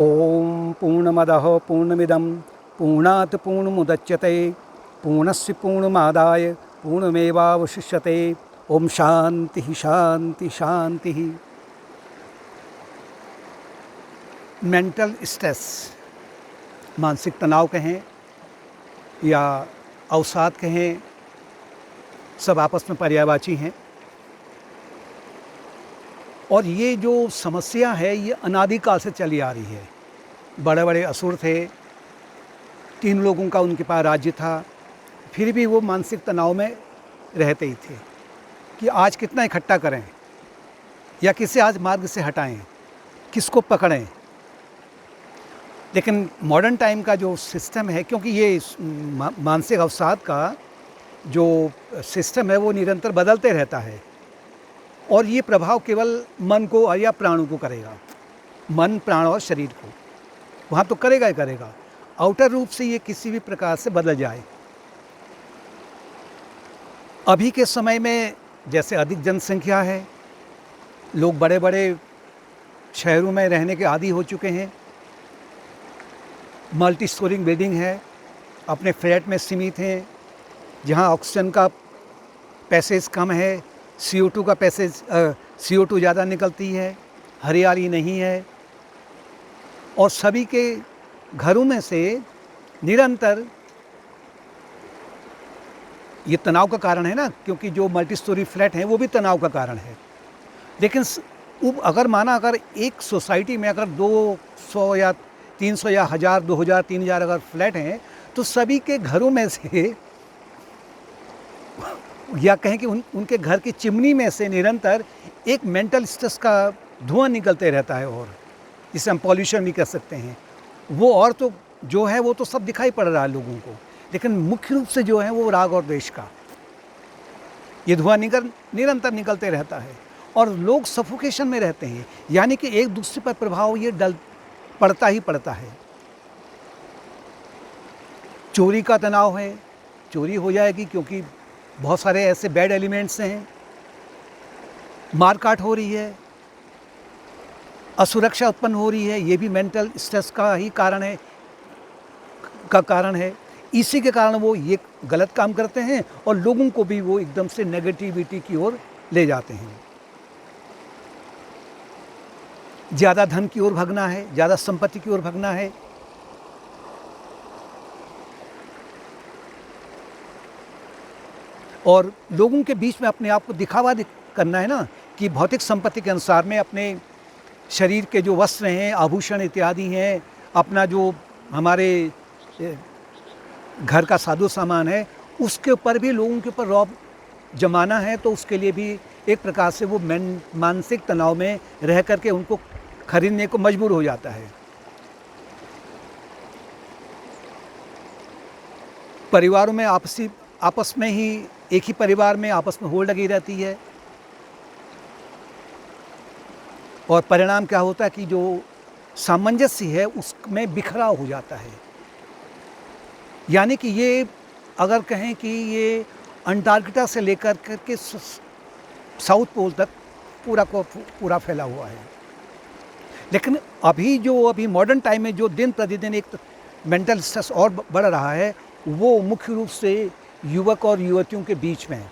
ओम पूर्णमदः पूर्णमिदं पूर्णात् पूर्णमुदच्यते पूर्णस्य पूर्णमादाय पूर्णमेवावशिष्यते। ओम शांति शांति शांति। मेंटल स्ट्रेस, मानसिक तनाव कहें या अवसाद कहें, सब आपस में पर्यायवाची हैं। और ये जो समस्या है ये अनादिकाल से चली आ रही है। बड़े बड़े असुर थे, 3 लोगों का उनके पास राज्य था, फिर भी वो मानसिक तनाव में रहते ही थे कि आज कितना इकट्ठा करें या किसे आज मार्ग से हटाएं, किसको पकड़ें। लेकिन मॉडर्न टाइम का जो सिस्टम है, क्योंकि ये मानसिक अवसाद का जो सिस्टम है वो निरंतर बदलते रहता है और ये प्रभाव केवल मन को या प्राणों को करेगा, मन, प्राण और शरीर को, वहाँ तो करेगा ही करेगा। आउटर रूप से ये किसी भी प्रकार से बदल जाए। अभी के समय में जैसे अधिक जनसंख्या है, लोग बड़े बड़े शहरों में रहने के आदी हो चुके हैं, मल्टी स्टोरिंग बिल्डिंग है, अपने फ्लैट में सीमित हैं, जहाँ ऑक्सीजन का पैसेज कम है, CO2 का पैसेज CO2 ज़्यादा निकलती है, हरियाली नहीं है, और सभी के घरों में से निरंतर ये तनाव का कारण है ना, क्योंकि जो मल्टी स्टोरी फ्लैट हैं वो भी तनाव का कारण है। लेकिन अगर माना अगर एक सोसाइटी में अगर 200 या 300 या 1000, 2000, 3000 अगर फ्लैट हैं, तो सभी के घरों में से या कहें कि उनके घर की चिमनी में से निरंतर एक मेंटल स्ट्रेस का धुआं निकलते रहता है, और जिसे हम पॉल्यूशन भी कह सकते हैं। वो और तो जो है वो तो सब दिखाई पड़ रहा है लोगों को, लेकिन मुख्य रूप से जो है वो राग और द्वेष का ये धुआं निरंतर निकलते रहता है और लोग सफोकेशन में रहते हैं, यानी कि एक दूसरे पर प्रभाव ये पड़ता ही पड़ता है। चोरी का तनाव है, चोरी हो जाएगी क्योंकि बहुत सारे ऐसे बैड एलिमेंट्स हैं, मारकाट हो रही है, असुरक्षा उत्पन्न हो रही है, ये भी मेंटल स्ट्रेस का ही कारण है। इसी के कारण वो ये गलत काम करते हैं और लोगों को भी वो एकदम से नेगेटिविटी की ओर ले जाते हैं। ज़्यादा धन की ओर भगना है, ज़्यादा संपत्ति की ओर भगना है, और लोगों के बीच में अपने आप को दिखावा करना है ना, कि भौतिक संपत्ति के अनुसार में अपने शरीर के जो वस्त्र हैं, आभूषण इत्यादि हैं, अपना जो हमारे घर का साजो सामान है, उसके ऊपर भी लोगों के ऊपर रौब जमाना है, तो उसके लिए भी एक प्रकार से वो मानसिक तनाव में रह करके उनको खरीदने को मजबूर हो जाता है। परिवारों में आपस में ही एक ही परिवार में आपस में होड़ लगी रहती है, और परिणाम क्या होता है कि जो सामंजस्य है उसमें बिखराव हो जाता है। यानी कि ये अगर कहें कि ये अंटार्कटिका से लेकर के साउथ पोल तक पूरा फैला हुआ है। लेकिन अभी मॉडर्न टाइम में जो दिन प्रतिदिन एक मेंटल स्ट्रेस और बढ़ रहा है, वो मुख्य रूप से युवक और युवतियों के बीच में है।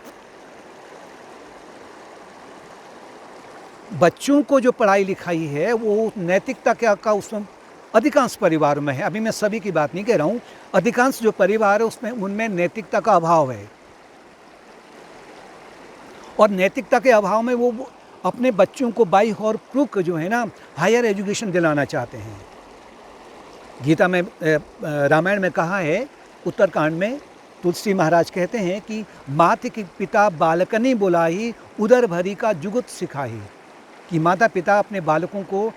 बच्चों को जो पढ़ाई लिखाई है वो नैतिकता का उसमें अधिकांश परिवारों में है, अभी मैं सभी की बात नहीं कह रहा हूँ, अधिकांश जो परिवार है उसमें उनमें नैतिकता का अभाव है, और नैतिकता के अभाव में वो अपने बच्चों को बाई और क्रुक जो है ना हायर एजुकेशन दिलाना चाहते हैं। गीता में रामायण में कहा है, उत्तरकांड में तुलसी महाराज कहते हैं कि मात की पिता बालकनी बुलाई उदर भरी का जुगत सिखाई, कि माता पिता अपने बालकों को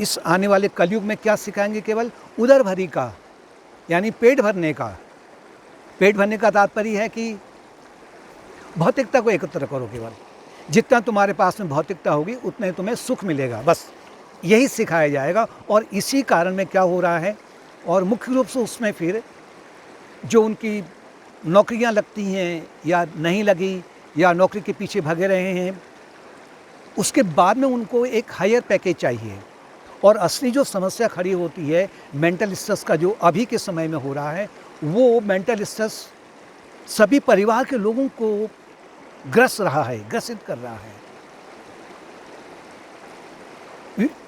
इस आने वाले कलयुग में क्या सिखाएंगे, केवल उदर भरी का, यानी पेट भरने का। पेट भरने का तात्पर्य है कि भौतिकता को एकत्र करो, केवल जितना तुम्हारे पास में भौतिकता होगी उतने तुम्हें सुख मिलेगा, बस यही सिखाया जाएगा। और इसी कारण में क्या हो रहा है, और मुख्य रूप से उसमें फिर जो उनकी नौकरियां लगती हैं या नहीं लगी, या नौकरी के पीछे भागे रहे हैं, उसके बाद में उनको एक हायर पैकेज चाहिए, और असली जो समस्या खड़ी होती है मेंटल स्ट्रेस का, जो अभी के समय में हो रहा है, वो मेंटल स्ट्रेस सभी परिवार के लोगों को ग्रसित कर रहा है।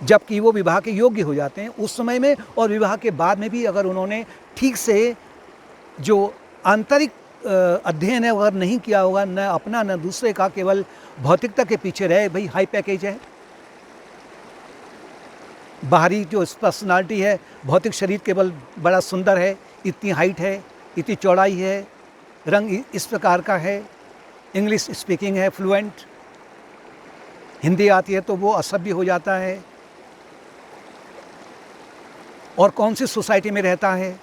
जबकि वो विवाह के योग्य हो जाते हैं उस समय में, और विवाह के बाद में भी अगर उन्होंने ठीक से जो आंतरिक अध्ययन है अगर नहीं किया होगा, न अपना न दूसरे का, केवल भौतिकता के पीछे रहे, भाई हाई पैकेज है, बाहरी जो पर्सनालिटी है, भौतिक शरीर केवल बड़ा सुंदर है, इतनी हाइट है, इतनी चौड़ाई है, रंग इस प्रकार का है, इंग्लिश स्पीकिंग है फ्लुएंट, हिंदी आती है तो वो असभ्य हो जाता है, और कौन सी सोसाइटी में रहता है,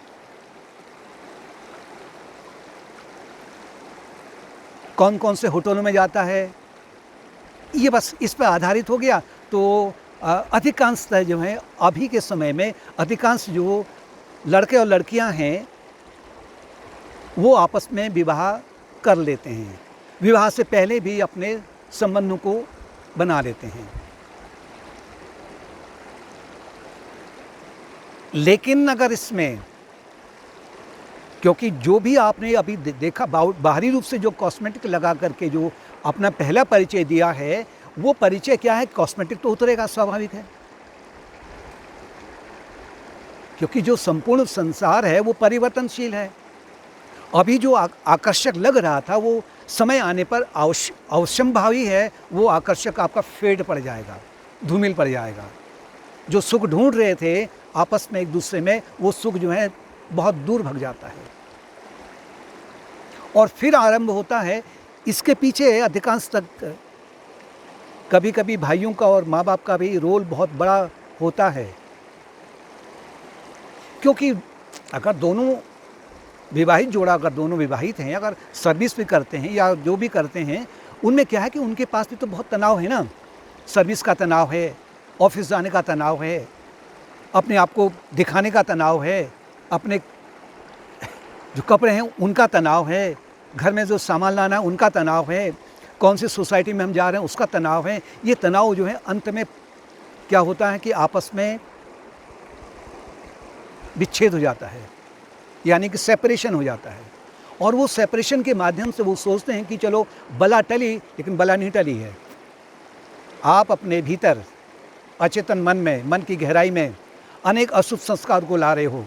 कौन कौन से होटलों में जाता है, ये बस इस पर आधारित हो गया। तो अधिकांशतः जो है अभी के समय में अधिकांश जो लड़के और लड़कियां हैं वो आपस में विवाह कर लेते हैं, विवाह से पहले भी अपने संबंधों को बना लेते हैं। लेकिन अगर इसमें, क्योंकि जो भी आपने अभी देखा बाहरी रूप से जो कॉस्मेटिक लगा करके जो अपना पहला परिचय दिया है, वो परिचय क्या है, कॉस्मेटिक तो उतरेगा, स्वाभाविक है, क्योंकि जो संपूर्ण संसार है वो परिवर्तनशील है। अभी जो आकर्षक लग रहा था वो समय आने पर अवश्यंभावी है, वो आकर्षक आपका फेड पड़ जाएगा, धूमिल पड़ जाएगा। जो सुख ढूंढ रहे थे आपस में एक दूसरे में, वो सुख जो है बहुत दूर भग जाता है, और फिर आरंभ होता है इसके पीछे अधिकांश तक कभी कभी भाइयों का और माँ बाप का भी रोल बहुत बड़ा होता है, क्योंकि अगर दोनों विवाहित जोड़ा, अगर दोनों विवाहित हैं, अगर सर्विस भी करते हैं या जो भी करते हैं, उनमें क्या है कि उनके पास भी तो बहुत तनाव है ना, सर्विस का तनाव है, ऑफिस जाने का तनाव है, अपने आप को दिखाने का तनाव है, अपने जो कपड़े हैं उनका तनाव है, घर में जो सामान लाना है उनका तनाव है, कौन सी सोसाइटी में हम जा रहे हैं उसका तनाव है। ये तनाव जो है अंत में क्या होता है कि आपस में विच्छेद हो जाता है, यानी कि सेपरेशन हो जाता है, और वो सेपरेशन के माध्यम से वो सोचते हैं कि चलो बला टली, लेकिन बला नहीं टली है। आप अपने भीतर अचेतन मन में, मन की गहराई में अनेक अशुभ संस्कार को ला रहे हो,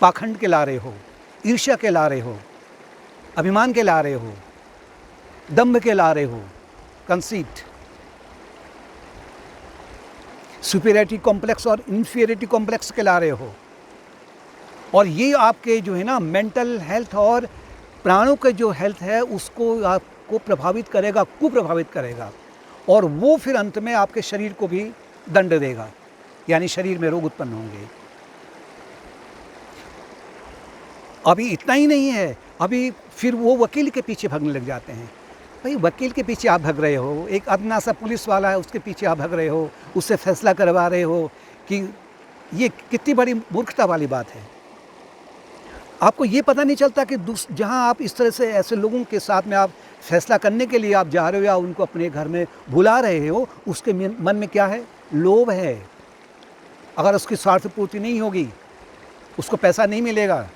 पाखंड के ला रहे हो, ईर्ष्या के ला रहे हो, अभिमान के ला रहे हो, दंभ के ला रहे हो, कंसीट, सुपीरियरिटी कॉम्प्लेक्स और इन्फीरियरिटी कॉम्प्लेक्स के ला रहे हो, और ये आपके जो है ना मेंटल हेल्थ और प्राणों के जो हेल्थ है उसको आपको प्रभावित करेगा, कुप्रभावित करेगा, और वो फिर अंत में आपके शरीर को भी दंड देगा, यानी शरीर में रोग उत्पन्न होंगे। अभी इतना ही नहीं है, अभी फिर वो वकील के पीछे भागने लग जाते हैं। भाई वकील के पीछे आप भाग रहे हो, एक अदना सा पुलिस वाला है उसके पीछे आप भाग रहे हो, उससे फैसला करवा रहे हो, कि ये कितनी बड़ी मूर्खता वाली बात है। आपको ये पता नहीं चलता कि जहाँ आप इस तरह से ऐसे लोगों के साथ में आप फैसला करने के लिए आप जा रहे हो या उनको अपने घर में बुला रहे हो, उसके मन में क्या है, लोभ है। अगर उसकी स्वार्थ पूर्ति नहीं होगी, उसको पैसा नहीं मिलेगा,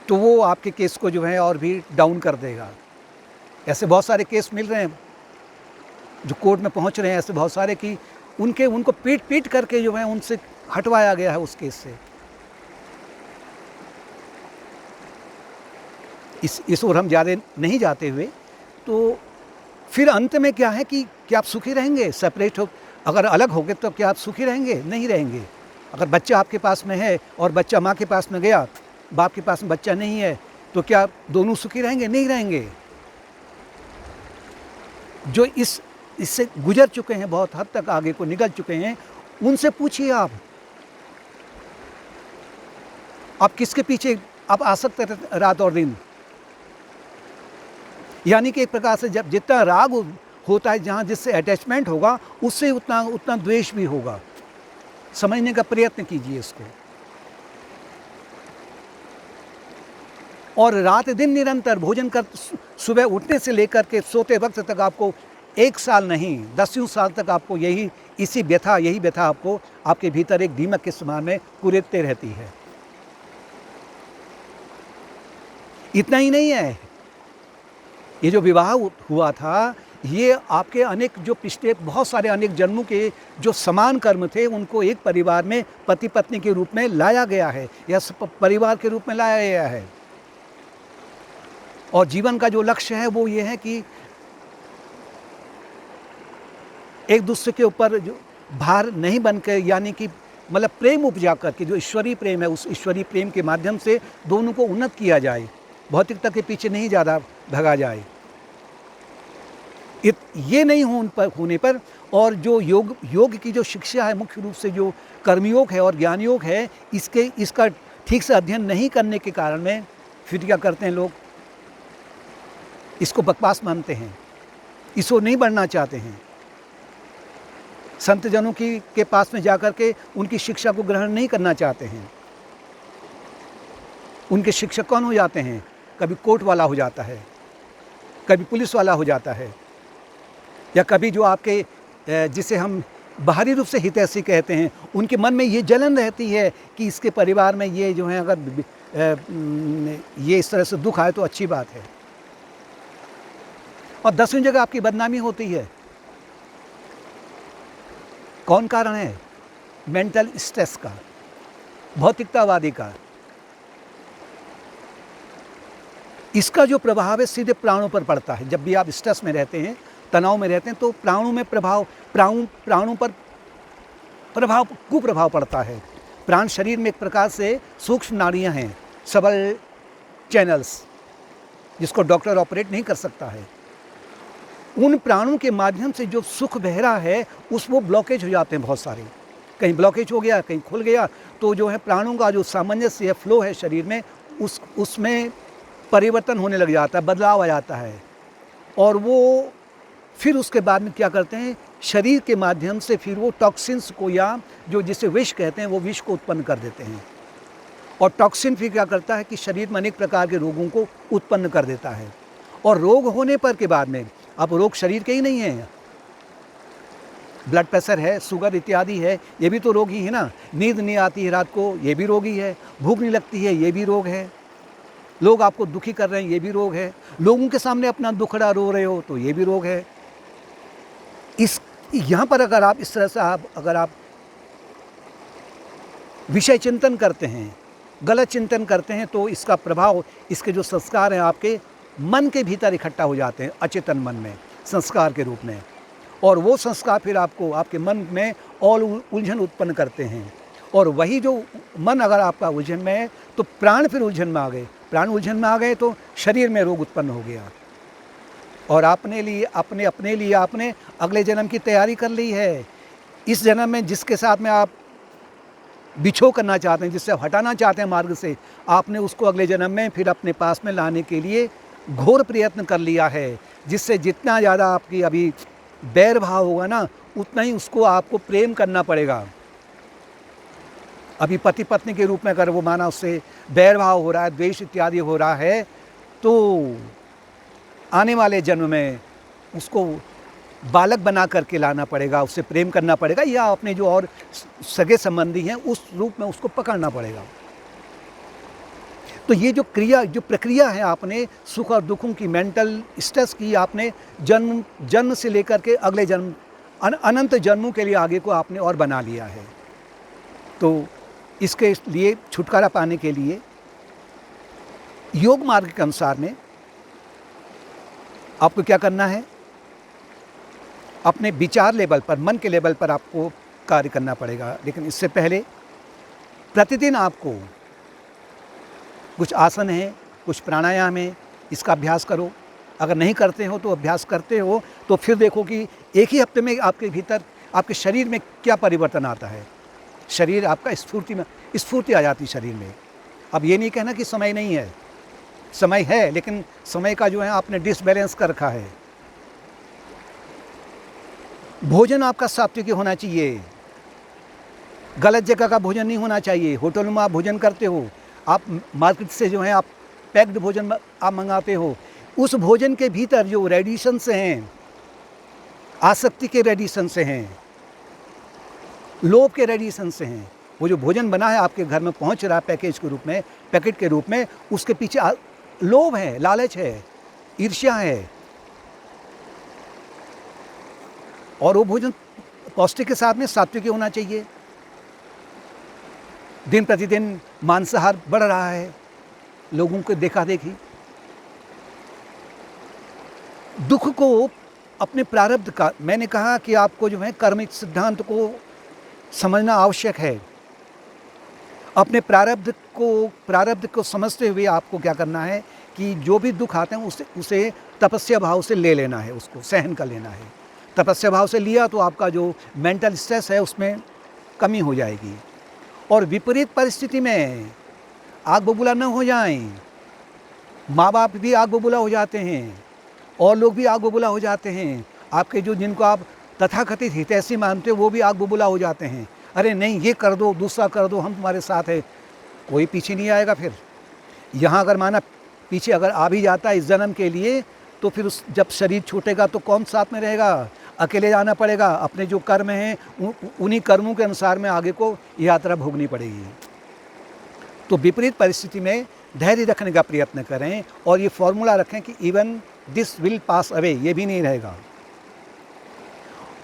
तो वो आपके केस को जो है और भी डाउन कर देगा। ऐसे बहुत सारे केस मिल रहे हैं जो कोर्ट में पहुंच रहे हैं, ऐसे बहुत सारे कि उनको पीट करके जो है उनसे हटवाया गया है उस केस से। इस ओर हम ज़्यादा नहीं जाते हुए, तो फिर अंत में क्या है कि क्या आप सुखी रहेंगे सेपरेट हो? अगर अलग हो गए तो क्या आप सुखी रहेंगे? नहीं रहेंगे। अगर बच्चा आपके पास में है और बच्चा माँ के पास में गया, बाप के पास में बच्चा नहीं है, तो क्या दोनों सुखी रहेंगे? नहीं रहेंगे। जो इससे गुजर चुके हैं, बहुत हद तक आगे को निकल चुके हैं, उनसे पूछिए आप किसके पीछे आप आसक्त रात और दिन? यानी कि एक प्रकार से जब जितना राग होता है, जहाँ जिससे अटैचमेंट होगा, उससे उतना द्वेष भी होगा। समझने का प्रयत्न कीजिए इसको। और रात दिन निरंतर भोजन कर, सुबह उठने से लेकर के सोते वक्त तक आपको 1 साल नहीं, 10 साल तक आपको यही व्यथा आपको आपके भीतर एक दीमक के समान में कुरेदते रहती है। इतना ही नहीं है, ये जो विवाह हुआ था, ये आपके अनेक जो पिछले बहुत सारे अनेक जन्मों के जो समान कर्म थे, उनको एक परिवार में पति पत्नी के रूप में लाया गया है, या परिवार के रूप में लाया गया है। और जीवन का जो लक्ष्य है वो ये है कि एक दूसरे के ऊपर जो भार नहीं बनकर, यानी कि मतलब प्रेम उपजा करके, जो ईश्वरीय प्रेम है, उस ईश्वरीय प्रेम के माध्यम से दोनों को उन्नत किया जाए, भौतिकता के पीछे नहीं ज़्यादा भगा जाए। ये नहीं होने पर और जो योग की जो शिक्षा है, मुख्य रूप से जो कर्मयोग है और ज्ञान योग है, इसका ठीक से अध्ययन नहीं करने के कारण में फिर क्या करते हैं लोग, इसको बकवास मानते हैं, इसको नहीं बढ़ना चाहते हैं। संत जनों के पास में जाकर के उनकी शिक्षा को ग्रहण नहीं करना चाहते हैं। उनके शिक्षक कौन हो जाते हैं? कभी कोर्ट वाला हो जाता है, कभी पुलिस वाला हो जाता है, या कभी जो आपके जिसे हम बाहरी रूप से हितैषी कहते हैं, उनके मन में ये जलन रहती है कि इसके परिवार में ये जो है अगर ये इस तरह से दुख आए तो अच्छी बात है। और 10वीं जगह आपकी बदनामी होती है। कौन कारण है? मेंटल स्ट्रेस का, भौतिकतावादी का। इसका जो प्रभाव है सीधे प्राणों पर पड़ता है। जब भी आप स्ट्रेस में रहते हैं, तनाव में रहते हैं, तो प्राणों में प्राणों पर कुप्रभाव पड़ता है। प्राण शरीर में एक प्रकार से सूक्ष्म नाड़ियाँ हैं, सबल चैनल्स, जिसको डॉक्टर ऑपरेट नहीं कर सकता है। उन प्राणों के माध्यम से जो सुख बह रहा है, वो ब्लॉकेज हो जाते हैं बहुत सारे। कहीं ब्लॉकेज हो गया, कहीं खुल गया, तो जो है प्राणों का जो सामंजस्य है, फ्लो है शरीर में, उसमें परिवर्तन होने लग जाता है, बदलाव आ जाता है। और वो फिर उसके बाद में क्या करते हैं, शरीर के माध्यम से फिर वो टॉक्सिन्स को, या जो जिसे विष कहते हैं, वो विष को उत्पन्न कर देते हैं। और टॉक्सिन फिर क्या करता है कि शरीर में अनेक प्रकार के रोगों को उत्पन्न कर देता है। और रोग होने पर के बाद में, अब रोग शरीर के ही नहीं है, ब्लड प्रेशर है, शुगर इत्यादि है, ये भी तो रोग ही है ना। नींद नहीं आती है रात को, ये भी रोग ही है। भूख नहीं लगती है, ये भी रोग है। लोग आपको दुखी कर रहे हैं, ये भी रोग है। लोगों के सामने अपना दुखड़ा रो रहे हो, तो ये भी रोग है। यहाँ पर अगर आप इस तरह से अगर आप विषय चिंतन करते हैं, गलत चिंतन करते हैं, तो इसका प्रभाव, इसके जो संस्कार हैं आपके मन के भीतर इकट्ठा हो जाते हैं, अचेतन मन में संस्कार के रूप में। और वो संस्कार फिर आपको आपके मन में और उलझन उत्पन्न करते हैं। और वही जो मन अगर आपका उलझन में है, तो प्राण फिर उलझन में आ गए। प्राण उलझन में आ गए तो शरीर में रोग उत्पन्न हो गया। और अपने लिए आपने अगले जन्म की तैयारी कर ली है। इस जन्म में जिसके साथ में आप बिछो करना चाहते हैं, जिससे हटाना चाहते हैं मार्ग से, आपने उसको अगले जन्म में फिर अपने पास में लाने के लिए घोर प्रयत्न कर लिया है। जिससे जितना ज़्यादा आपकी अभी बैर भाव होगा ना, उतना ही उसको आपको प्रेम करना पड़ेगा। अभी पति पत्नी के रूप में अगर वो माना उससे बैर भाव हो रहा है, द्वेष इत्यादि हो रहा है, तो आने वाले जन्म में उसको बालक बना करके लाना पड़ेगा, उससे प्रेम करना पड़ेगा, या अपने जो और सगे संबंधी हैं उस रूप में उसको पकड़ना पड़ेगा। तो ये जो प्रक्रिया है, आपने सुख और दुखों की, मेंटल स्ट्रेस की, आपने जन्म से लेकर के अगले जन्म, अनंत जन्मों के लिए आगे को आपने और बना लिया है। तो इसके लिए छुटकारा पाने के लिए योग मार्ग के अनुसार में आपको क्या करना है, अपने विचार लेवल पर, मन के लेवल पर आपको कार्य करना पड़ेगा। लेकिन इससे पहले प्रतिदिन आपको कुछ आसन है, कुछ प्राणायाम है, इसका अभ्यास करो। अगर नहीं करते हो तो अभ्यास करते हो तो फिर देखो कि एक ही हफ्ते में आपके भीतर, आपके शरीर में क्या परिवर्तन आता है। शरीर आपका स्फूर्ति आ जाती शरीर में। अब ये नहीं कहना कि समय नहीं है, समय है, लेकिन समय का जो है आपने डिसबैलेंस कर रखा है। भोजन आपका सात्विक होना चाहिए, गलत जगह का भोजन नहीं होना चाहिए। होटलों में आप भोजन करते हो, आप मार्केट से जो है आप पैक्ड भोजन आप मंगाते हो, उस भोजन के भीतर जो रेडिएशंस हैं, आसक्ति के रेडिएशन से हैं, लोभ के रेडिएशन से हैं। वो जो भोजन बना है आपके घर में पहुंच रहा है पैकेज के रूप में, पैकेट के रूप में, उसके पीछे लोभ है, लालच है, ईर्ष्या है। और वो भोजन पौष्टिक के साथ में सात्विक होना चाहिए। दिन प्रतिदिन मांसाहार बढ़ रहा है, लोगों को देखा देखी। दुख को अपने प्रारब्ध का, मैंने कहा कि आपको जो है कर्मिक सिद्धांत को समझना आवश्यक है। अपने प्रारब्ध को समझते हुए आपको क्या करना है कि जो भी दुख आते हैं उसे तपस्या भाव से ले लेना है, उसको सहन कर लेना है। तपस्या भाव से लिया तो आपका जो मेंटल स्ट्रेस है उसमें कमी हो जाएगी। और विपरीत परिस्थिति में आग बबूला न हो जाएं। माँ बाप भी आग बबूला हो जाते हैं और लोग भी आग बबूला हो जाते हैं। आपके जो जिनको आप तथाकथित हितैषी मानते हो वो भी आग बबूला हो जाते हैं। अरे नहीं, ये कर दो, दूसरा कर दो, हम तुम्हारे साथ है। कोई पीछे नहीं आएगा। फिर यहाँ अगर माना पीछे अगर आ भी जाता है इस जन्म के लिए, तो फिर जब शरीर छूटेगा तो कौन साथ में रहेगा? अकेले जाना पड़ेगा। अपने जो कर्म हैं उन्हीं कर्मों के अनुसार में आगे को यात्रा भोगनी पड़ेगी। तो विपरीत परिस्थिति में धैर्य रखने का प्रयत्न करें और ये फॉर्मूला रखें कि even this will pass away, ये भी नहीं रहेगा।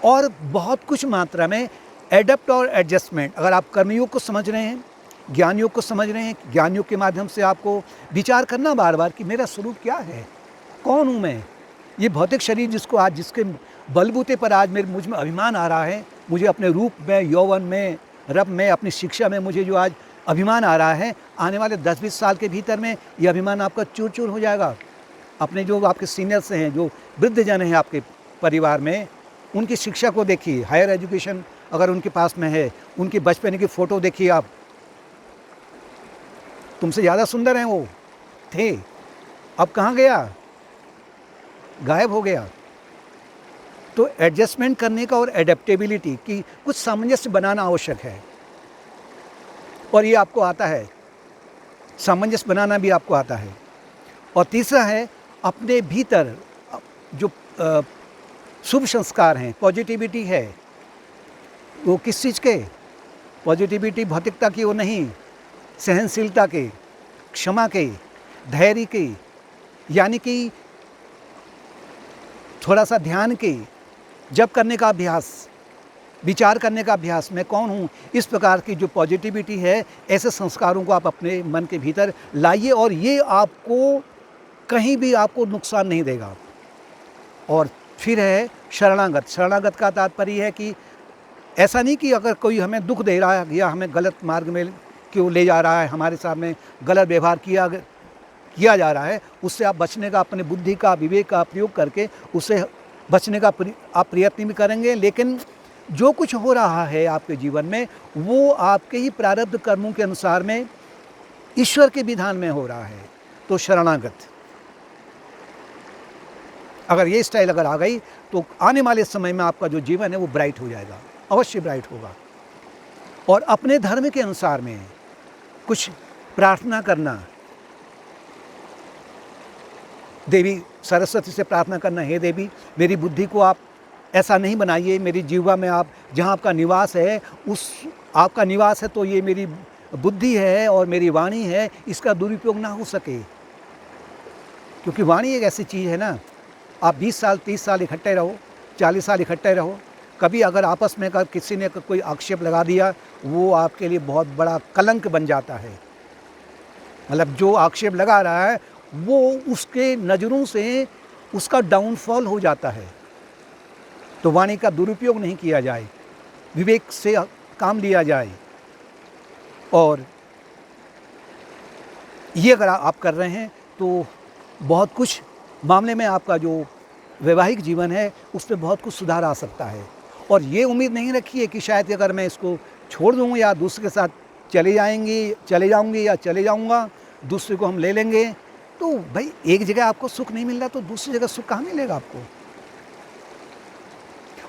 और बहुत कुछ मात्रा में एडप्ट और एडजस्टमेंट, अगर आप कर्मयोग को समझ रहे हैं, ज्ञान योग को समझ रहे हैं, ज्ञान योग के माध्यम से आपको विचार करना बार बार कि मेरा स्वरूप क्या है, कौन हूँ मैं। ये भौतिक शरीर जिसके बलबूते पर आज मुझ में अभिमान आ रहा है, मुझे अपने रूप में, यौवन में, रब में, अपनी शिक्षा में मुझे जो आज अभिमान आ रहा है, आने वाले 10-20 साल के भीतर में ये अभिमान आपका चूर चूर हो जाएगा। अपने जो आपके सीनियर्स हैं, जो वृद्धजन हैं आपके परिवार में, उनकी शिक्षा को देखिए। हायर एजुकेशन अगर उनके पास में है, उनकी बचपन की फ़ोटो देखिए आप, तुमसे ज़्यादा सुंदर हैं वो थे, अब कहाँ गया? गायब हो गया। तो एडजस्टमेंट करने का और एडेप्टेबिलिटी की कुछ सामंजस्य बनाना आवश्यक है, और ये आपको आता है, सामंजस्य बनाना भी आपको आता है। और तीसरा है अपने भीतर जो शुभ संस्कार हैं, पॉजिटिविटी है, वो किस चीज़ के? पॉजिटिविटी भौतिकता की वो नहीं, सहनशीलता के, क्षमा के, धैर्य के, यानी कि थोड़ा सा ध्यान के, जप करने का अभ्यास, विचार करने का अभ्यास, मैं कौन हूँ, इस प्रकार की जो पॉजिटिविटी है, ऐसे संस्कारों को आप अपने मन के भीतर लाइए और ये आपको कहीं भी आपको नुकसान नहीं देगा। और फिर है शरणागत। शरणागत का तात्पर्य है कि ऐसा नहीं कि अगर कोई हमें दुख दे रहा है या हमें गलत मार्ग में क्यों ले जा रहा है, हमारे साथ में गलत व्यवहार किया जा रहा है, उससे आप बचने का, अपने बुद्धि का, विवेक का प्रयोग करके उससे बचने का आप प्रयत्न भी करेंगे। लेकिन जो कुछ हो रहा है आपके जीवन में वो आपके ही प्रारब्ध कर्मों के अनुसार में ईश्वर के विधान में हो रहा है। तो शरणागत, अगर ये स्टाइल अगर आ गई तो आने वाले समय में आपका जो जीवन है वो ब्राइट हो जाएगा, अवश्य ब्राइट होगा। और अपने धर्म के अनुसार में कुछ प्रार्थना करना, देवी सरस्वती से प्रार्थना करना, हे देवी मेरी बुद्धि को आप ऐसा नहीं बनाइए, मेरी जीवा में आप जहाँ आपका निवास है, उस आपका निवास है तो ये मेरी बुद्धि है और मेरी वाणी है, इसका दुरुपयोग ना हो सके। क्योंकि वाणी एक ऐसी चीज़ है ना, आप 20 साल 30 साल इकट्ठे रहो, 40 साल इकट्ठे रहो, कभी अगर आपस में अगर किसी ने कोई आक्षेप लगा दिया, वो आपके लिए बहुत बड़ा कलंक बन जाता है। मतलब जो आक्षेप लगा रहा है वो उसके नज़रों से उसका डाउनफॉल हो जाता है। तो वाणी का दुरुपयोग नहीं किया जाए, विवेक से काम लिया जाए। और ये अगर आप कर रहे हैं तो बहुत कुछ मामले में आपका जो वैवाहिक जीवन है उस पर बहुत कुछ सुधार आ सकता है। और ये उम्मीद नहीं रखिए कि शायद अगर मैं इसको छोड़ दूँ या दूसरे के साथ चले जाऊँगी या चले जाऊँगा, दूसरे को हम ले लेंगे, तो भाई एक जगह आपको सुख नहीं मिल रहा तो दूसरी जगह सुख कहाँ मिलेगा आपको?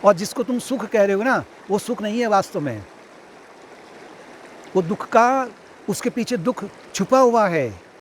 और जिसको तुम सुख कह रहे हो ना, वो सुख नहीं है वास्तव में, वो दुख का, उसके पीछे दुख छुपा हुआ है।